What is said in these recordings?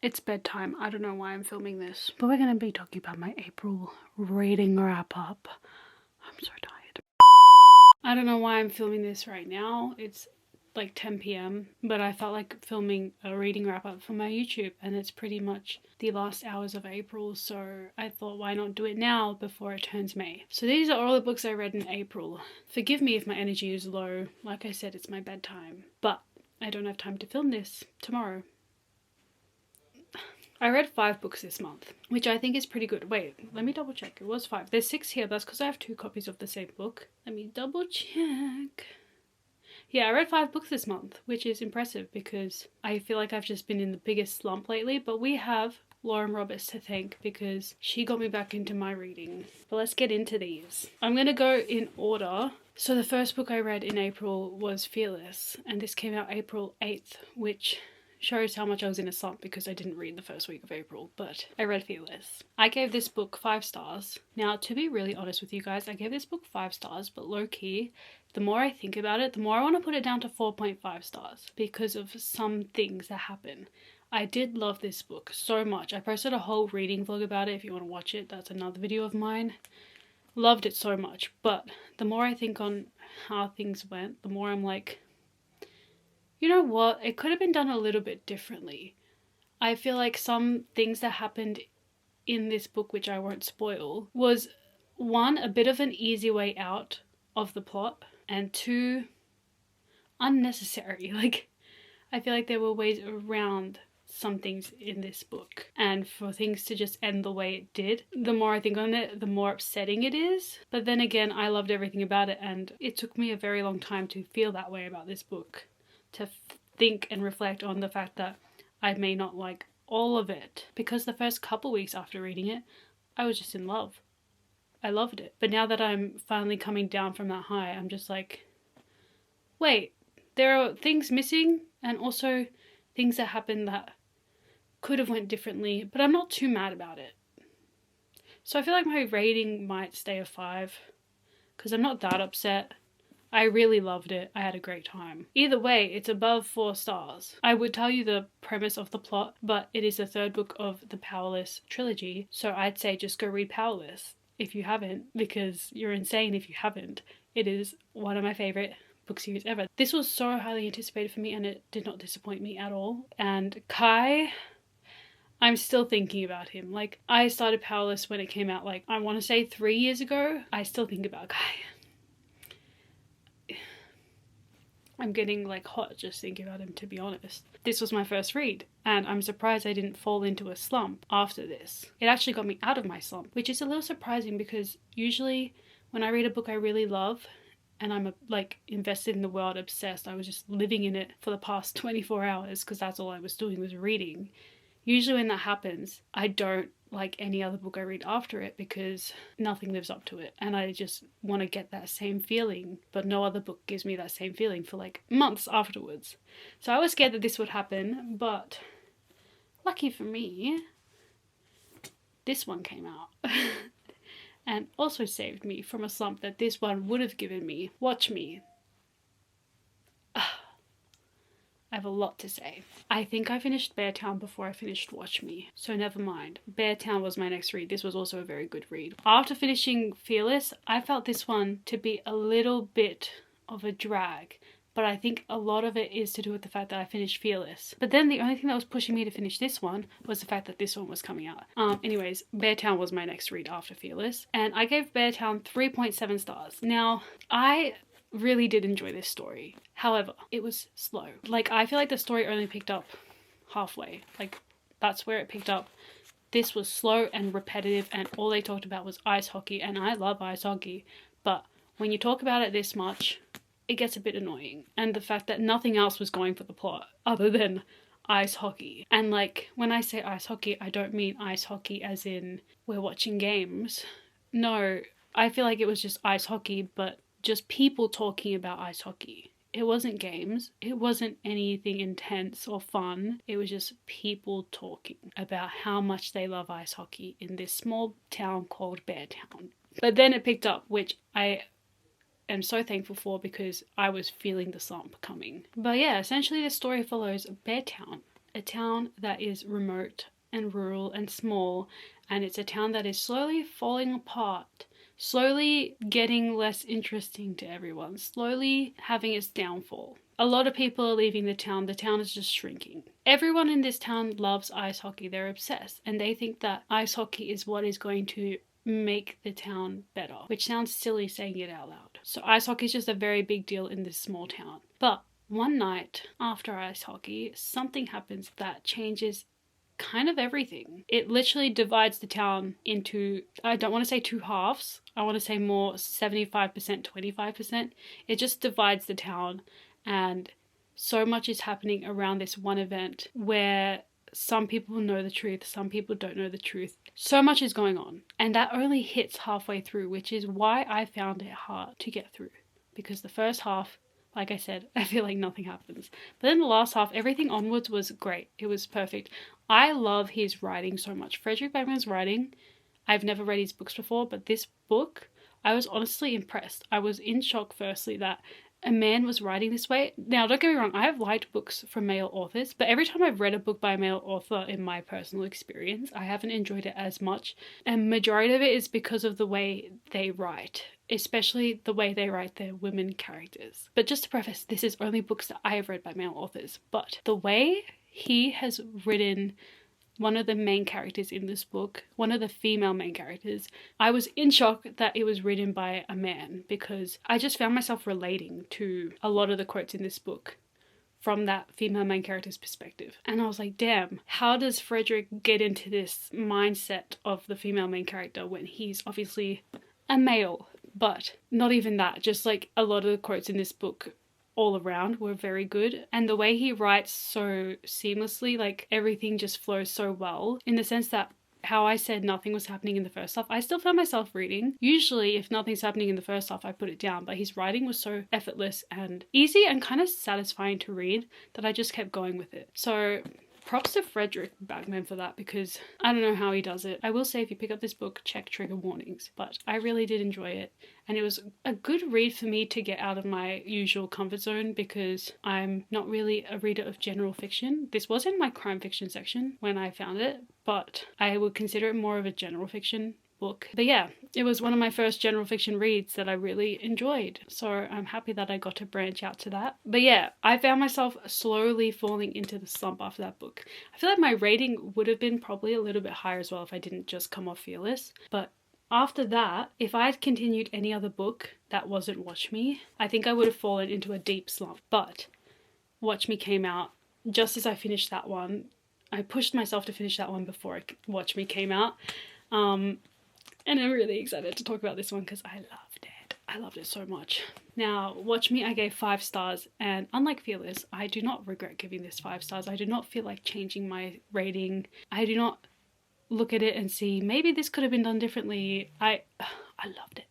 It's bedtime. I don't know why I'm filming this, but we're going to be talking about my April reading wrap up. I'm so tired. I don't know why I'm filming this right now. It's like 10 p.m, but I felt like filming a reading wrap up for my YouTube, and it's pretty much the last hours of April, so I thought why not do it now before it turns May. So these are all the books I read in April. Forgive me if my energy is low. Like I said, it's my bedtime, but I don't have time to film this tomorrow. I read 5 books this month, which I think is pretty good. Wait, let me double check. It was 5. There's 6 here, but that's because I have 2 copies of the same book. Let me double check. Yeah, I read 5 books this month, which is impressive because I feel like I've just been in the biggest slump lately, but we have Lauren Roberts to thank because she got me back into my reading. But let's get into these. I'm going to go in order. So the first book I read in April was Fearless, and this came out April 8th, which shows how much I was in a slump because I didn't read the first week of April, but I read Fearless. I gave this book 5 stars. Now, to be really honest with you guys, I gave this book 5 stars, but low-key, the more I think about it, the more I want to put it down to 4.5 stars because of some things that happen. I did love this book so much. I posted a whole reading vlog about it. If you want to watch it, that's another video of mine. Loved it so much, but the more I think on how things went, the more I'm like, you know what? It could have been done a little bit differently. I feel like some things that happened in this book, which I won't spoil, was 1, a bit of an easy way out of the plot, and 2, unnecessary. Like, I feel like there were ways around some things in this book, and for things to just end the way it did, the more I think on it, the more upsetting it is. But then again, I loved everything about it, and it took me a very long time to feel that way about this book, to think and reflect on the fact that I may not like all of it, because the first couple weeks after reading it, I was just in love. I loved it. But now that I'm finally coming down from that high, I'm just like, wait, there are things missing, and also things that happened that could have went differently, but I'm not too mad about it. So I feel like my rating might stay a 5 because I'm not that upset. I really loved it. I had a great time. Either way, it's above 4 stars. I would tell you the premise of the plot, but it is the 3rd book of the Powerless trilogy, so I'd say just go read Powerless if you haven't, because you're insane if you haven't. It is one of my favourite book series ever. This was so highly anticipated for me, and it did not disappoint me at all. And Kai, I'm still thinking about him. Like, I started Powerless when it came out, like, I want to say 3 years ago. I still think about Kai. I'm getting like hot just thinking about him, to be honest. This was my first read, and I'm surprised I didn't fall into a slump after this. It actually got me out of my slump, which is a little surprising because usually when I read a book I really love and I'm like invested in the world, obsessed, I was just living in it for the past 24 hours because that's all I was doing was reading. Usually when that happens, I don't like any other book I read after it because nothing lives up to it, and I just want to get that same feeling, but no other book gives me that same feeling for like months afterwards. So I was scared that this would happen, but lucky for me, this one came out and also saved me from a slump that this one would have given me. Watch me. I have a lot to say. I think I finished Beartown before I finished Watch Me, so never mind. Beartown was my next read. This was also a very good read. After finishing Fearless, I felt this one to be a little bit of a drag, but I think a lot of it is to do with the fact that I finished Fearless. But then the only thing that was pushing me to finish this one was the fact that this one was coming out. Anyways, Beartown was my next read after Fearless, and I gave Beartown 3.7 stars. Now, I really did enjoy this story. However, it was slow. Like, I feel like the story only picked up halfway. Like, that's where it picked up. This was slow and repetitive, and all they talked about was ice hockey, and I love ice hockey, but when you talk about it this much, it gets a bit annoying. And the fact that nothing else was going for the plot other than ice hockey. And like, when I say ice hockey, I don't mean ice hockey as in we're watching games. No, I feel like it was just ice hockey, but just people talking about ice hockey. It wasn't games. It wasn't anything intense or fun. It was just people talking about how much they love ice hockey in this small town called Beartown. But then it picked up, which I am so thankful for because I was feeling the slump coming. But yeah, essentially the story follows Beartown, a town that is remote and rural and small, and it's a town that is slowly falling apart, slowly getting less interesting to everyone, slowly having its downfall. A lot of people are leaving the town is just shrinking. Everyone in this town loves ice hockey, they're obsessed, and they think that ice hockey is what is going to make the town better, which sounds silly saying it out loud. So ice hockey is just a very big deal in this small town. But one night after ice hockey, something happens that changes kind of everything. It literally divides the town into, I don't want to say two halves, I want to say more 75%, 25%. It just divides the town, and so much is happening around this one event where some people know the truth, some people don't know the truth. So much is going on, and that only hits halfway through, which is why I found it hard to get through. Because the first half, like I said, I feel like nothing happens. But then the last half, everything onwards was great. It was perfect. I love his writing so much. Fredrik Backman's writing, I've never read his books before, but this book, I was honestly impressed. I was in shock, firstly, that a man was writing this way. Now, don't get me wrong, I have liked books from male authors, but every time I've read a book by a male author in my personal experience, I haven't enjoyed it as much. And majority of it is because of the way they write, especially the way they write their women characters. But just to preface, this is only books that I have read by male authors, but the way he has written one of the main characters in this book, one of the female main characters, I was in shock that it was written by a man, because I just found myself relating to a lot of the quotes in this book from that female main character's perspective. And I was like, damn, how does Fredrik get into this mindset of the female main character when he's obviously a male? But not even that, just like a lot of the quotes in this book all around were very good, and the way he writes so seamlessly, like everything just flows so well, in the sense that how I said nothing was happening in the first half, I still found myself reading. Usually if nothing's happening in the first half, I put it down, but his writing was so effortless and easy and kind of satisfying to read that I just kept going with it. So props to Fredrik Backman for that, because I don't know how he does it. I will say, if you pick up this book, check trigger warnings, but I really did enjoy it, and it was a good read for me to get out of my usual comfort zone, because I'm not really a reader of general fiction. This was in my crime fiction section when I found it, but I would consider it more of a general fiction book. But yeah, it was one of my first general fiction reads that I really enjoyed, so I'm happy that I got to branch out to that. But yeah, I found myself slowly falling into the slump after that book. I feel like my rating would have been probably a little bit higher as well if I didn't just come off Fearless, but after that, if I had continued any other book that wasn't Watch Me, I think I would have fallen into a deep slump. But Watch Me came out just as I finished that one. I pushed myself to finish that one before Watch Me came out. And I'm really excited to talk about this one because I loved it. I loved it so much. Now, Watch Me, I gave 5 stars, and unlike Fearless, I do not regret giving this 5 stars. I do not feel like changing my rating. I do not look at it and see, maybe this could have been done differently. I loved it.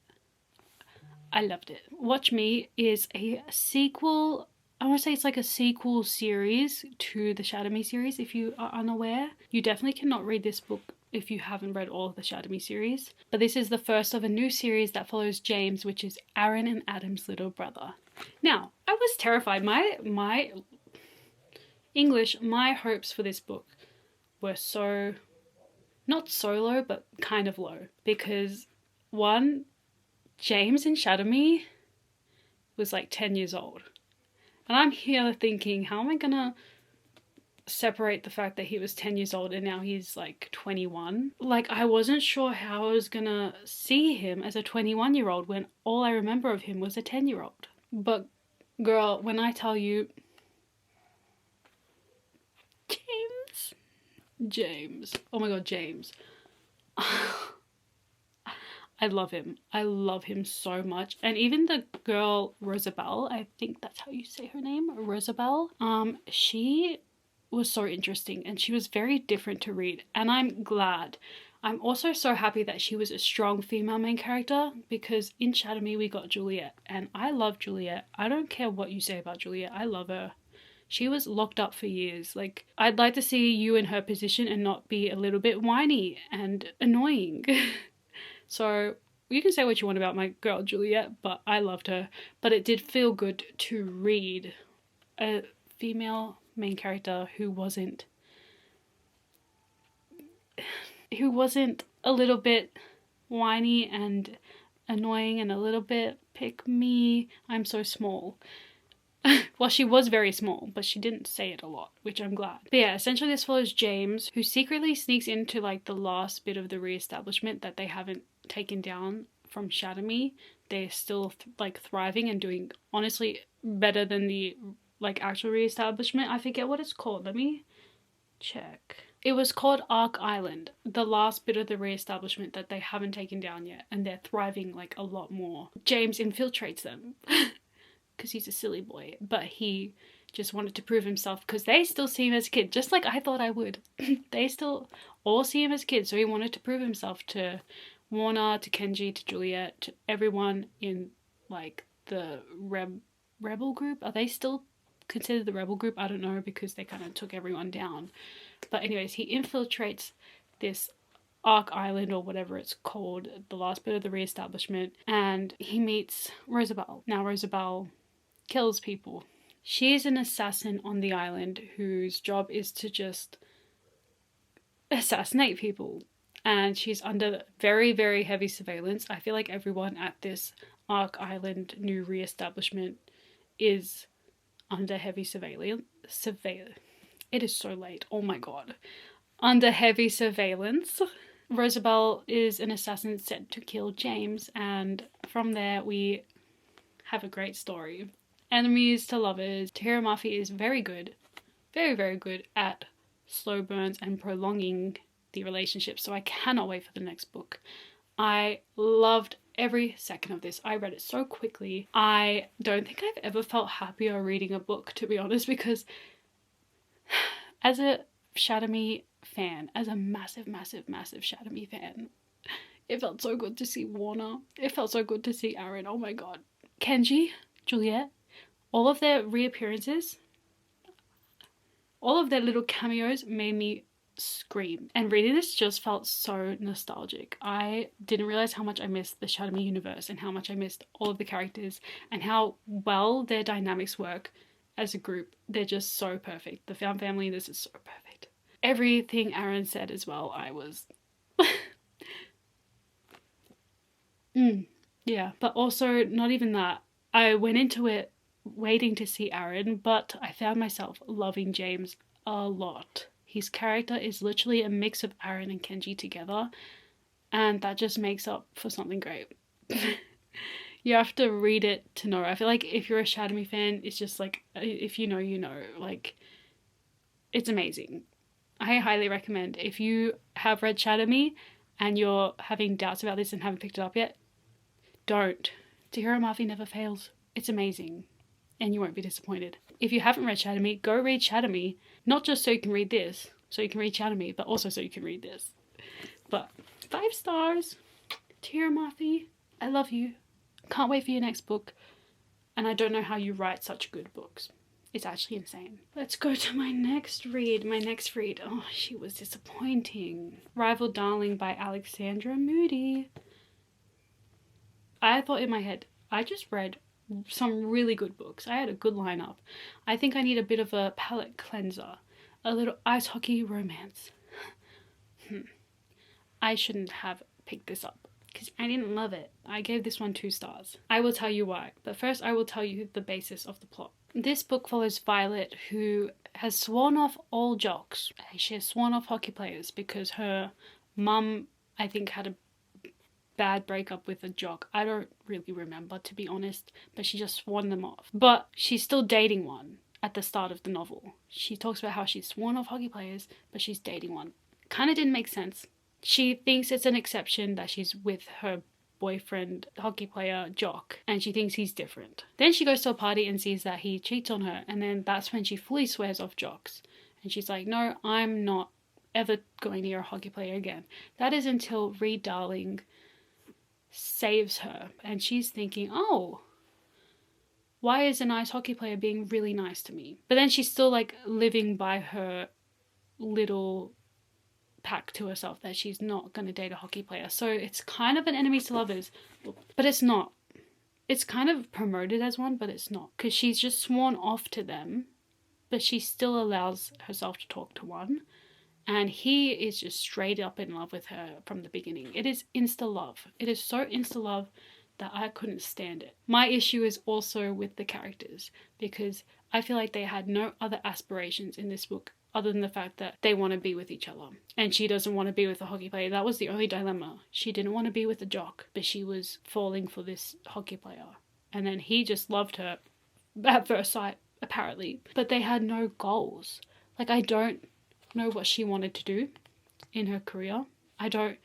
I loved it. Watch Me is a sequel. I want to say it's like a sequel series to the Shatter Me series. If you are unaware, you definitely cannot read this book if you haven't read all of the Shatter Me series. But this is the first of a new series that follows James, which is Aaron and Adam's little brother. Now, I was terrified. My English, my hopes for this book were so, not so low, but kind of low. Because one, James in Shatter Me was like 10 years old. And I'm here thinking, how am I gonna separate the fact that he was 10 years old and now he's like 21? Like, I wasn't sure how I was gonna see him as a 21-year-old when all I remember of him was a 10-year-old. But girl, when I tell you, James, oh my god, James. I love him. I love him so much. And even the girl, Rosabelle, I think that's how you say her name, Rosabelle, she was so interesting and she was very different to read, and I'm glad. I'm also so happy that she was a strong female main character, because in Shatter Me we got Juliet, and I love Juliet. I don't care what you say about Juliet, I love her. She was locked up for years. Like, I'd like to see you in her position and not be a little bit whiny and annoying. So you can say what you want about my girl Juliet, but I loved her. But it did feel good to read a female main character who wasn't who wasn't a little bit whiny and annoying and a little bit pick me, I'm so small. Well, she was very small, but she didn't say it a lot, which I'm glad. But yeah, essentially this follows James, who secretly sneaks into like the last bit of the re-establishment that they haven't taken down from Shadow. They're still like thriving and doing honestly better than the like actual re-establishment. I forget what it's called. Let me check. It was called Ark Island, the last bit of the re-establishment that they haven't taken down yet, and they're thriving like a lot more. James infiltrates them because he's a silly boy, but he just wanted to prove himself because they still see him as a kid, just like I thought I would. They still all see him as a kid, so he wanted to prove himself to Warner, to Kenji, to Juliet, to everyone in like the rebel group. Are they still considered the rebel group? I don't know, because they kind of took everyone down. But anyways, he infiltrates this Ark Island or whatever it's called, the last bit of the re-establishment, and he meets Rosabelle. Now Rosabelle kills people. She is an assassin on the island whose job is to just assassinate people, and she's under very, very heavy surveillance. I feel like everyone at this Ark Island new re-establishment is under heavy surveillance. It is so late, oh my god. Under heavy surveillance. Rosabelle is an assassin set to kill James, and from there we have a great story. Enemies to lovers. Tahereh Mafi is very good, very, very good at slow burns and prolonging the relationship, so I cannot wait for the next book. I loved every second of this. I read it so quickly. I don't think I've ever felt happier reading a book, to be honest, because as a Shadow fan, as a massive, massive, massive Shadow fan, it felt so good to see Warner. It felt so good to see Aaron. Oh my god. Kenji, Juliet, all of their reappearances, all of their little cameos made me scream. And reading this just felt so nostalgic. I didn't realize how much I missed the Shadow universe and how much I missed all of the characters and how well their dynamics work as a group. They're just so perfect. The found family in this is so perfect. Everything Aaron said as well, I was... Yeah, but also not even that. I went into it waiting to see Aaron, but I found myself loving James a lot. His character is literally a mix of Aaron and Kenji together, and that just makes up for something great. You have to read it to know. I feel like if you're a Shadow fan, it's just like, if you know, you know. Like, it's amazing. I highly recommend. If you have read Shadow and you're having doubts about this and haven't picked it up yet, don't. Tahereh Mafi never fails. It's amazing. And you won't be disappointed. If you haven't read Shadow go read Shadow not just so you can read this, so you can read Shadow but also so you can read this. But 5 stars. Tahereh Mafi, I love you. Can't wait for your next book. And I don't know how you write such good books. It's actually insane. Let's go to my next read. Oh, she was disappointing. Rival Darling by Alexandra Moody. I thought in my head, I just read some really good books. I had a good lineup. I think I need a bit of a palate cleanser. A little ice hockey romance. I shouldn't have picked this up because I didn't love it. I gave this one 2 stars. I will tell you why, but first I will tell you the basis of the plot. This book follows Violet, who has sworn off all jocks. She has sworn off hockey players because her mum, I think, had a bad breakup with a jock. I don't really remember, to be honest, but she just sworn them off. But she's still dating one at the start of the novel. She talks about how she's sworn off hockey players, but she's dating one. Kind of didn't make sense. She thinks it's an exception that she's with her boyfriend, hockey player, jock, and she thinks he's different. Then she goes to a party and sees that he cheats on her, and then that's when she fully swears off jocks. And she's like, no, I'm not ever going near a hockey player again. That is until Reed Darling saves her, and she's thinking, oh, why is an ice hockey player being really nice to me? But then she's still like living by her little pact to herself that she's not going to date a hockey player. So it's kind of an enemies to lovers, but it's not. It's kind of promoted as one, but it's not, because she's just sworn off to them, but she still allows herself to talk to one, And he is just straight up in love with her from the beginning. It is insta love. It is so insta love that I couldn't stand it. My issue is also with the characters, because I feel like they had no other aspirations in this book other than the fact that they want to be with each other. And she doesn't want to be with a hockey player. That was the only dilemma. She didn't want to be with a jock, but she was falling for this hockey player. And then he just loved her at first sight, apparently. But they had no goals. Like, I don't know what she wanted to do in her career. I don't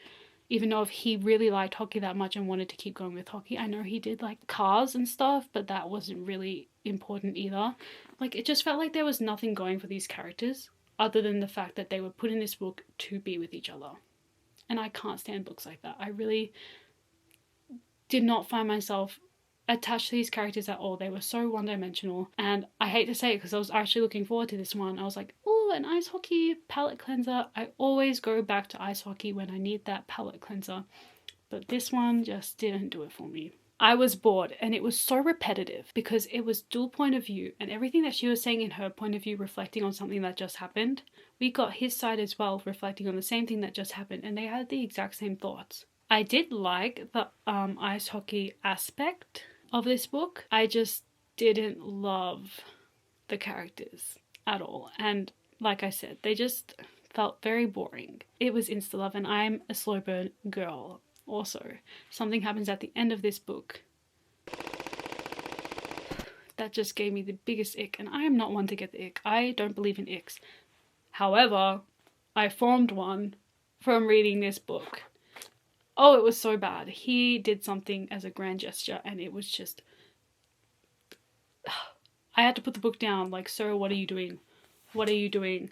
even know if he really liked hockey that much and wanted to keep going with hockey. I know he did like cars and stuff, but that wasn't really important either. Like, it just felt like there was nothing going for these characters other than the fact that they were put in this book to be with each other. And I can't stand books like that. I really did not find myself attached to these characters at all. They were so one-dimensional, and I hate to say it because I was actually looking forward to this one. I was like, oh, an ice hockey palette cleanser. I always go back to ice hockey when I need that palette cleanser, but this one just didn't do it for me. I was bored, and it was so repetitive because it was dual point of view, and everything that she was saying in her point of view reflecting on something that just happened. We got his side as well reflecting on the same thing that just happened, and they had the exact same thoughts. I did like the ice hockey aspect of this book. I just didn't love the characters at all. And like I said, they just felt very boring. It was insta-love, and I'm a slow burn girl also. Something happens at the end of this book that just gave me the biggest ick, and I am not one to get the ick. I don't believe in icks. However, I formed one from reading this book. Oh, it was so bad. He did something as a grand gesture, and it was just... I had to put the book down, like, sir, what are you doing? What are you doing?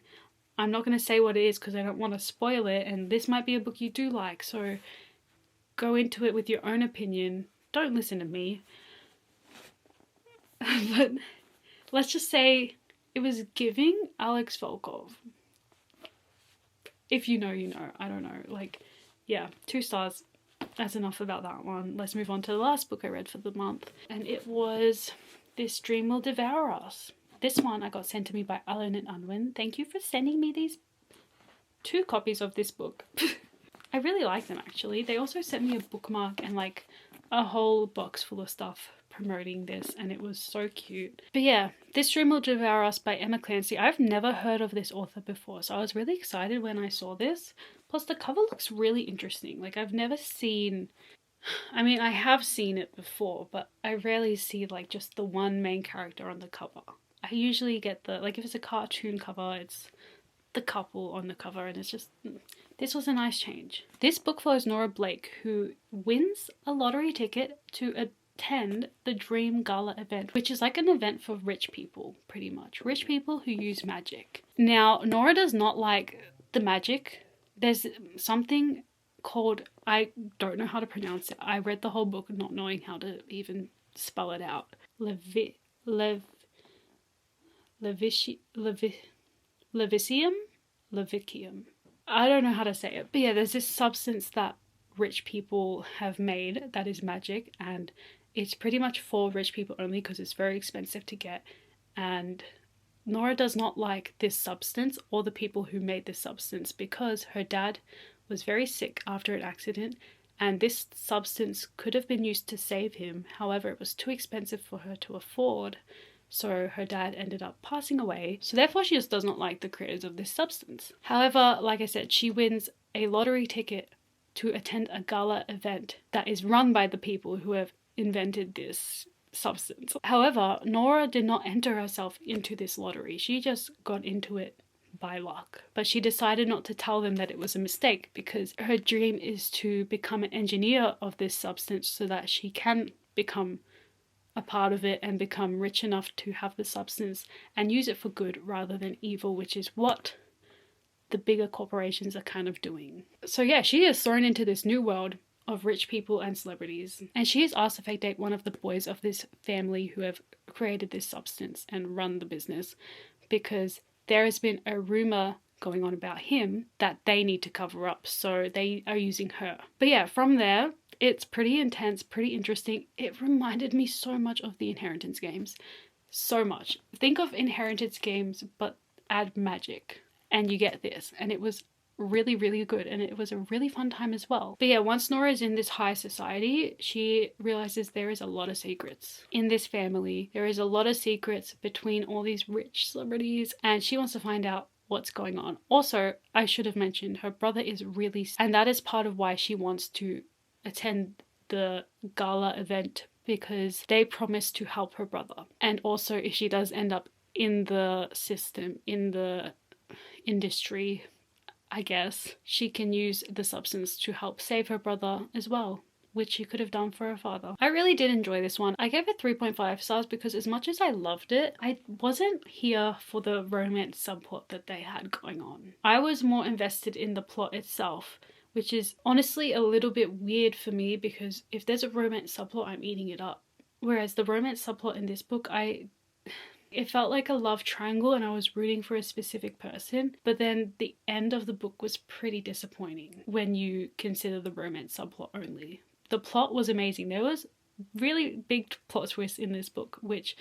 I'm not going to say what it is because I don't want to spoil it, and this might be a book you do like, so go into it with your own opinion. Don't listen to me. But let's just say it was giving Alex Volkov. If you know, you know. I don't know. Like, yeah, 2 stars. That's enough about that one. Let's move on to the last book I read for the month. And it was This Dream Will Devour Us. This one I got sent to me by Alan and Unwin. Thank you for sending me these 2 copies of this book. I really like them, actually. They also sent me a bookmark and like a whole box full of stuff promoting this, and it was so cute. But yeah, This Dream Will Devour Us by Emma Clancy. I've never heard of this author before, so I was really excited when I saw this. Plus the cover looks really interesting. Like, I've never seen... I mean, I have seen it before, but I rarely see like just the one main character on the cover. I usually get the, like, if it's a cartoon cover, it's the couple on the cover, and it's just... This was a nice change. This book follows Nora Blake, who wins a lottery ticket to attend the Dream Gala event, which is like an event for rich people, pretty much. Rich people who use magic. Now, Nora does not like the magic. There's something called, I don't know how to pronounce it. I read the whole book not knowing how to even spell it out. Levicium? Levicium. I don't know how to say it. But yeah, there's this substance that rich people have made that is magic, and it's pretty much for rich people only because it's very expensive to get. And Nora does not like this substance or the people who made this substance because her dad was very sick after an accident, and this substance could have been used to save him. However, it was too expensive for her to afford, so her dad ended up passing away. So therefore she just does not like the creators of this substance. However, like I said, she wins a lottery ticket to attend a gala event that is run by the people who have invented this substance. However, Nora did not enter herself into this lottery. She just got into it by luck. But she decided not to tell them that it was a mistake because her dream is to become an engineer of this substance so that she can become a part of it and become rich enough to have the substance and use it for good rather than evil, which is what the bigger corporations are kind of doing. So yeah, she is thrown into this new world of rich people and celebrities, and she is asked to fake date one of the boys of this family who have created this substance and run the business, because there has been a rumor going on about him that they need to cover up, so they are using her. But yeah, from there, it's pretty intense, pretty interesting. It reminded me so much of the Inheritance games. So much. Think of Inheritance games, but add magic. and you get this. And it was really, really good, and it was a really fun time as well. But yeah, once Nora is in this high society, she realizes there is a lot of secrets in this family. There is a lot of secrets between all these rich celebrities, and she wants to find out what's going on. Also, I should have mentioned, her brother is really, and that is part of why she wants to attend the gala event, because they promise to help her brother. And also, if she does end up in the system, in the industry, I guess, she can use the substance to help save her brother as well, which she could have done for her father. I really did enjoy this one. I gave it 3.5 stars because as much as I loved it, I wasn't here for the romance subplot that they had going on. I was more invested in the plot itself, which is honestly a little bit weird for me because if there's a romance subplot, I'm eating it up. Whereas the romance subplot in this book, it felt like a love triangle and I was rooting for a specific person, but then the end of the book was pretty disappointing when you consider the romance subplot only. The plot was amazing. There was really big plot twists in this book, which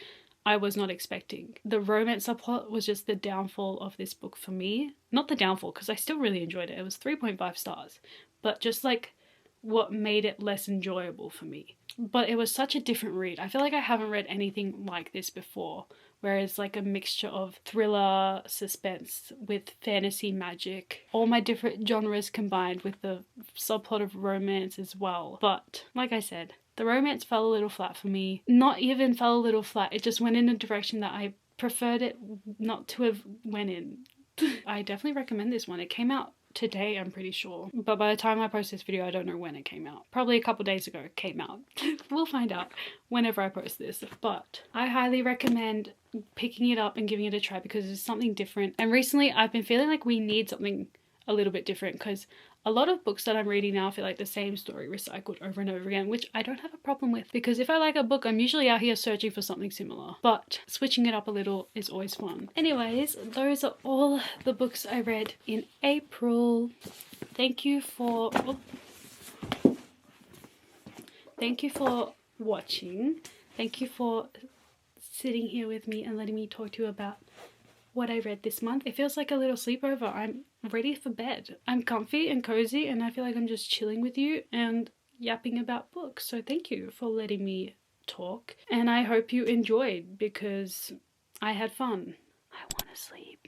I was not expecting. The romance subplot was just the downfall of this book for me. Not the downfall, because I still really enjoyed it. It was 3.5 stars, but just like what made it less enjoyable for me. But it was such a different read. I feel like I haven't read anything like this before, where it's like a mixture of thriller, suspense with fantasy magic, all my different genres combined with the subplot of romance as well. But like I said, the romance fell a little flat for me. Not even fell a little flat, it just went in a direction that I preferred it not to have went in. I definitely recommend this one. It came out today, I'm pretty sure. But by the time I post this video, I don't know when it came out. Probably a couple days ago it came out. We'll find out whenever I post this. But I highly recommend picking it up and giving it a try because it's something different. And recently I've been feeling like we need something a little bit different because a lot of books that I'm reading now feel like the same story recycled over and over again, which I don't have a problem with because if I like a book, I'm usually out here searching for something similar. But switching it up a little is always fun. Anyways, those are all the books I read in April. Thank you for watching. Thank you for sitting here with me and letting me talk to you about what I read this month. It feels like a little sleepover. I'm ready for bed. I'm comfy and cozy and I feel like I'm just chilling with you and yapping about books. So thank you for letting me talk and I hope you enjoyed because I had fun. I want to sleep.